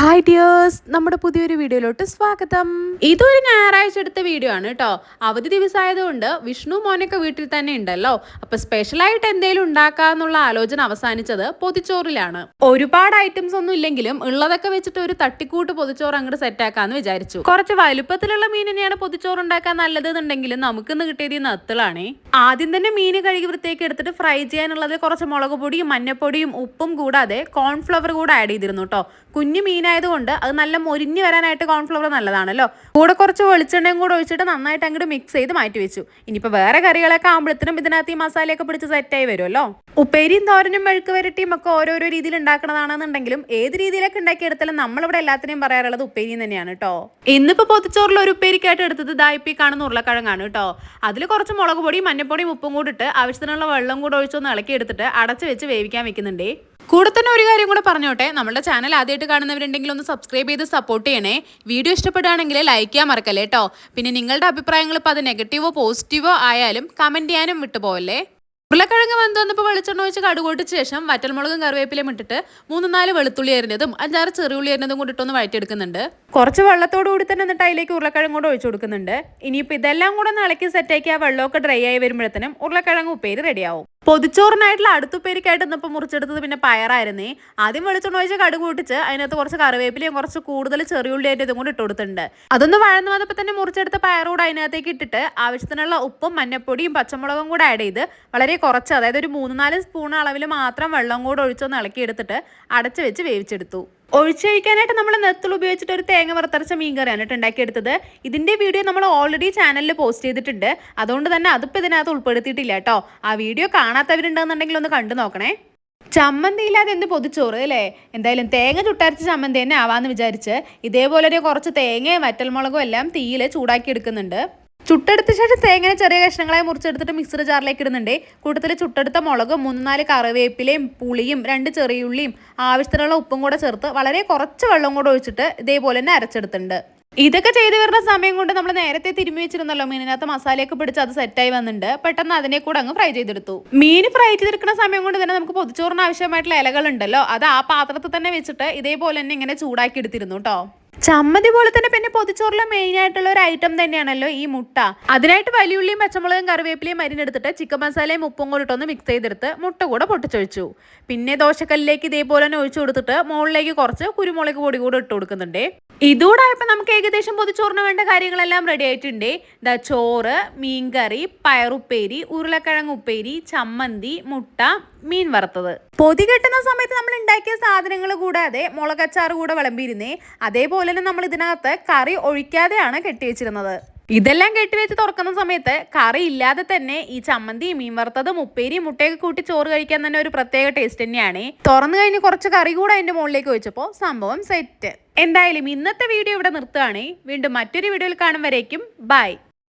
Hi dears, നമ്മുടെ പുതിയൊരു വീഡിയോയിലോട്ട് സ്വാഗതം. ഇതൊരു ഞായറാഴ്ച എടുത്ത വീഡിയോ ആണ് കേട്ടോ. അവധി ദിവസമായതുകൊണ്ട് വിഷ്ണു മോനൊക്കെ വീട്ടിൽ തന്നെ ഉണ്ടല്ലോ. അപ്പൊ സ്പെഷ്യലായിട്ട് എന്തെങ്കിലും ഉണ്ടാക്കാന്നുള്ള ആലോചന അവസാനിച്ചത് പൊതിച്ചോറിലാണ്. ഒരുപാട് ഐറ്റംസ് ഒന്നും ഇല്ലെങ്കിലും ഉള്ളതൊക്കെ വെച്ചിട്ട് ഒരു തട്ടിക്കൂട്ട് പൊതിച്ചോറ് അങ്ങോട്ട് സെറ്റ് ആക്കാന്ന് വിചാരിച്ചു. കുറച്ച് വലുപ്പത്തിലുള്ള മീൻ തന്നെയാണ് പൊതിച്ചോറ് ഉണ്ടാക്കാൻ നല്ലത് എന്നുണ്ടെങ്കിലും നമുക്കിന്ന് കിട്ടിയത് ഈ നത്തളാണേ. ആദ്യം തന്നെ മീൻ കഴുകി വൃത്തിയാക്കി എടുത്തിട്ട് ഫ്രൈ ചെയ്യാനുള്ളത് കുറച്ച് മുളക് പൊടിയും മഞ്ഞപ്പൊടിയും ഉപ്പും കൂടാതെ കോൺഫ്ലവർ കൂടെ ആഡ് ചെയ്തിരുന്നു കേട്ടോ. കുഞ്ഞു മീനായതുകൊണ്ട് അത് നല്ല മൊരിഞ്ഞ് വരാനായിട്ട് കോൺഫ്ലവർ നല്ലതാണല്ലോ. കൂടെ കുറച്ച് വെളിച്ചെണ്ണയും കൂടെ ഒഴിച്ചിട്ട് നന്നായിട്ട് അങ്ങോട്ട് മിക്സ് ചെയ്ത് മാറ്റി വെച്ചു. ഇനിയിപ്പോൾ വേറെ കറികളൊക്കെ ആകുമ്പോഴത്തേനും ഇതിനകത്ത് ഈ മസാലയൊക്കെ പിടിച്ച് സെറ്റായി വരുമല്ലോ. ഉപ്പേരിയും തോരനും മെഴുക്ക് വരട്ടിയും ഒക്കെ ഓരോരോ രീതിയിൽ ഉണ്ടാക്കണതാണെന്നുണ്ടെങ്കിലും ഏത് രീതിയിലൊക്കെ ഉണ്ടാക്കിയെടുത്താലും നമ്മളിവിടെ എല്ലാത്തിനെയും പറയാറുള്ളത് ഉപ്പേരി തന്നെയാണ് കേട്ടോ. ഇന്നിപ്പോൾ പൊതിച്ചോറിൽ ഒരു ഉപ്പേരിക്കായിട്ട് എടുത്തത് ദായിപ്പി കാണുന്ന ഉരുളക്കിഴങ്ങാണ് കേട്ടോ. അതിൽ കുറച്ച് മുളക് പൊടിയും മഞ്ഞപ്പൊടിയും ഉപ്പും കൂടി ഇട്ട് ആവശ്യത്തിനുള്ള വെള്ളം കൂടെ ഒഴിച്ചൊന്ന് ഇളക്കി എടുത്തിട്ട് അടച്ച് വെച്ച് വേവിക്കാൻ വെക്കുന്നുണ്ടേ. കൂടെ തന്നെ ഒരു കാര്യം കൂടെ പറഞ്ഞോട്ടെ, നമ്മുടെ ചാനൽ ആദ്യമായിട്ട് കാണുന്നവരുണ്ടെങ്കിൽ ഒന്ന് സബ്സ്ക്രൈബ് ചെയ്ത് സപ്പോർട്ട് ചെയ്യണേ. വീഡിയോ ഇഷ്ടപ്പെടുകയാണെങ്കിൽ ലൈക്ക് ചെയ്യാൻ മറക്കല്ലേ കേട്ടോ. പിന്നെ നിങ്ങളുടെ അഭിപ്രായങ്ങൾ ഇപ്പോൾ അത് നെഗറ്റീവോ പോസിറ്റീവോ ആയാലും കമൻറ്റ് ചെയ്യാനും വിട്ടുപോകല്ലേ. ഉരുളക്കിഴങ്ങ് വെന്ത് വന്നപ്പോൾ വെളിച്ചെണ്ണ ഒഴിച്ച് കടുകൊട്ടിച്ച ശേഷം വറ്റൽമുളകും കറിവേപ്പിലയും ഇട്ടിട്ട് 3-4 വെളുത്തുള്ളി അരിഞ്ഞതും 5-6 ചെറിയുള്ളി അരിഞ്ഞതും കൂടി ഇട്ടൊന്ന് വഴറ്റിയെടുക്കുന്നുണ്ട്. കുറച്ച് വെള്ളത്തോടു കൂടി തന്നെ എന്നിട്ട് അതിലേക്ക് ഉരുളക്കിഴങ്ങ് കൂടെ ഒഴിച്ചു കൊടുക്കുന്നുണ്ട്. ഇനിയിപ്പോൾ ഇതെല്ലാം കൂടെ ഒന്ന് ഇളക്കി സെറ്റാക്കി ആ വെള്ളമൊക്കെ ഡ്രൈ ആയി വരുമ്പോഴത്തേനും ഉരുളക്കിഴങ്ങ് ഉപ്പേരി റെഡിയാവും. പൊതിച്ചോറിനായിട്ടുള്ള അടുത്തുപ്പേരിക്കായിട്ട് ഇന്നിപ്പോൾ മുറിച്ചെടുത്തത് പിന്നെ പയറായിരുന്നേ. ആദ്യം വെളിച്ചെണ്ണ ഒഴിച്ച് കടുക് പൊട്ടിച്ച് അതിനകത്ത് കുറച്ച് കറിവേപ്പിലയും കുറച്ച് കൂടുതൽ ചെറിയുള്ളി ആയിട്ട് ഇതും കൂടി ഇട്ട് കൊടുത്തിട്ടുണ്ട്. അതൊന്ന് വഴന്നു വന്നപ്പോൾ തന്നെ മുറിച്ചെടുത്ത പയറൂടെ അതിനകത്തേക്ക് ഇട്ടിട്ട് ആവശ്യത്തിനുള്ള ഉപ്പും മഞ്ഞപ്പൊടിയും പച്ചമുളകും കൂടെ ആഡ് ചെയ്ത് വളരെ കുറച്ച്, അതായത് ഒരു 3-4 സ്പൂൺ അളവിൽ മാത്രം വെള്ളം കൂടെ ഒഴിച്ചൊന്ന് ഇളക്കി എടുത്തിട്ട് അടച്ച് വെച്ച് വേവിച്ചെടുത്തു. ഒഴിച്ചൊഴിക്കാനായിട്ട് നമ്മൾ നെത്തൽ ഉപയോഗിച്ചിട്ട് ഒരു തേങ്ങ വറുത്തരച്ച മീൻ കറിയാണ് ഉണ്ടാക്കിയെടുത്തത്. ഇതിൻ്റെ വീഡിയോ നമ്മൾ ഓൾറെഡി ചാനലിൽ പോസ്റ്റ് ചെയ്തിട്ടുണ്ട്. അതുകൊണ്ട് തന്നെ അതിപ്പോൾ ഇതിനകത്ത് ഉൾപ്പെടുത്തിയിട്ടില്ല കേട്ടോ. ആ വീഡിയോ കാണാത്തവരുണ്ടെന്നുണ്ടെങ്കിൽ ഒന്ന് കണ്ടു നോക്കണേ. ചമ്മന്തി ഇല്ലാതെ എന്ത് പൊതിച്ചോറ് അല്ലേ. എന്തായാലും തേങ്ങ ചുട്ടരച്ച ചമ്മന്തി തന്നെ ആവാമെന്ന് വിചാരിച്ച് ഇതേപോലെ ഒരു കുറച്ച് തേങ്ങയും വറ്റൽമുളകും എല്ലാം തീയിൽ ചൂടാക്കി എടുക്കുന്നുണ്ട്. ചുട്ടെടുത്ത ശേഷം തേങ്ങനെ ചെറിയ കഷ്ണങ്ങളായി മുറിച്ചെടുത്തിട്ട് മിക്സഡ് ജാറിലേക്ക് ഇടുന്നുണ്ട്. കൂട്ടത്തിൽ ചുട്ടെടുത്ത മുളകും 3-4 കറിവേപ്പിലയും പുളിയും 2 ചെറിയുള്ളിയും ആവശ്യത്തിനുള്ള ഉപ്പും കൂടെ ചേർത്ത് വളരെ കുറച്ച് വെള്ളം കൂടെ ഒഴിച്ചിട്ട് ഇതേപോലെ തന്നെ അരച്ചെടുത്തിട്ടുണ്ട്. ഇതൊക്കെ ചെയ്ത് വരുന്ന സമയം കൊണ്ട് നമ്മൾ നേരത്തെ തിരുമ്മി വെച്ചിരുന്നല്ലോ മീനിനകത്ത് മസാലയൊക്കെ പിടിച്ച് അത് സെറ്റായി വന്നിട്ടുണ്ട്. പെട്ടെന്ന് അതിനെ കൂടെ അങ്ങ് ഫ്രൈ ചെയ്തെടുത്തു. മീൻ ഫ്രൈ ചെയ്തെടുക്കുന്ന സമയം കൊണ്ട് തന്നെ നമുക്ക് പൊതിച്ചോറിന് ആവശ്യമായിട്ടുള്ള ഇലകൾ ഉണ്ടല്ലോ, അത് ആ പാത്രത്തിൽ തന്നെ വെച്ചിട്ട് ഇതേപോലെ തന്നെ ഇങ്ങനെ ചൂടാക്കി എടുത്തിരുന്നു കേട്ടോ. ചമ്മന്തി പോലെ തന്നെ പിന്നെ പൊതിച്ചോറിലെ മെയിൻ ആയിട്ടുള്ള ഒരു ഐറ്റം തന്നെയാണല്ലോ ഈ മുട്ട. അതിനായിട്ട് വലിയുള്ളിയും പച്ചമുളകും കറിവേപ്പിലയും അരിഞ്ഞെടുത്തിട്ട് ചിക്കൻ മസാലയും ഉപ്പും കൂടി ഇട്ടൊന്ന് മിക്സ് ചെയ്തെടുത്ത് മുട്ട കൂടെ പൊട്ടിച്ചൊഴിച്ചു. പിന്നെ ദോശക്കല്ലിലേക്ക് ഇതേപോലെ തന്നെ ഒഴിച്ചു കൊടുത്തിട്ട് മുകളിലേക്ക് കുറച്ച് കുരുമുളക് പൊടി കൂടെ ഇട്ട് കൊടുക്കുന്നുണ്ട്. ഇതോടായപ്പോൾ നമുക്ക് ഏകദേശം പൊതിച്ചോറിന് വേണ്ട കാര്യങ്ങളെല്ലാം റെഡി ആയിട്ടുണ്ട്. ചോറ്, മീൻകറി, പയറുപ്പേരി, ഉരുളക്കിഴങ്ങ് ഉപ്പേരി, ചമ്മന്തി, മുട്ട, മീൻ വറുത്തത്. പൊതി കെട്ടുന്ന സമയത്ത് നമ്മൾ ഉണ്ടാക്കിയ സാധനങ്ങൾ കൂടാതെ മുളകച്ചാർ കൂടെ വിളമ്പിയിരുന്നേ. അതേപോലെ തന്നെ നമ്മൾ ഇതിനകത്ത് കറി ഒഴിക്കാതെയാണ് കെട്ടിവെച്ചിരുന്നത്. ഇതെല്ലാം കെട്ടിവെച്ച് തുറക്കുന്ന സമയത്ത് കറി ഇല്ലാതെ തന്നെ ഈ ചമ്മന്തി, മീൻ വറുത്തതും ഉപ്പേരിയും മുട്ടയൊക്കെ കൂട്ടി ചോറ് കഴിക്കാൻ തന്നെ ഒരു പ്രത്യേക ടേസ്റ്റ് തന്നെയാണ്. തുറന്നു കഴിഞ്ഞ് കുറച്ച് കറി കൂടെ അതിന്റെ മുകളിലേക്ക് വെച്ചപ്പോൾ സംഭവം സെറ്റ്. എന്തായാലും ഇന്നത്തെ വീഡിയോ ഇവിടെ നിർത്തുകയാണ്. വീണ്ടും മറ്റൊരു വീഡിയോയിൽ കാണും വരേക്കും ബൈ.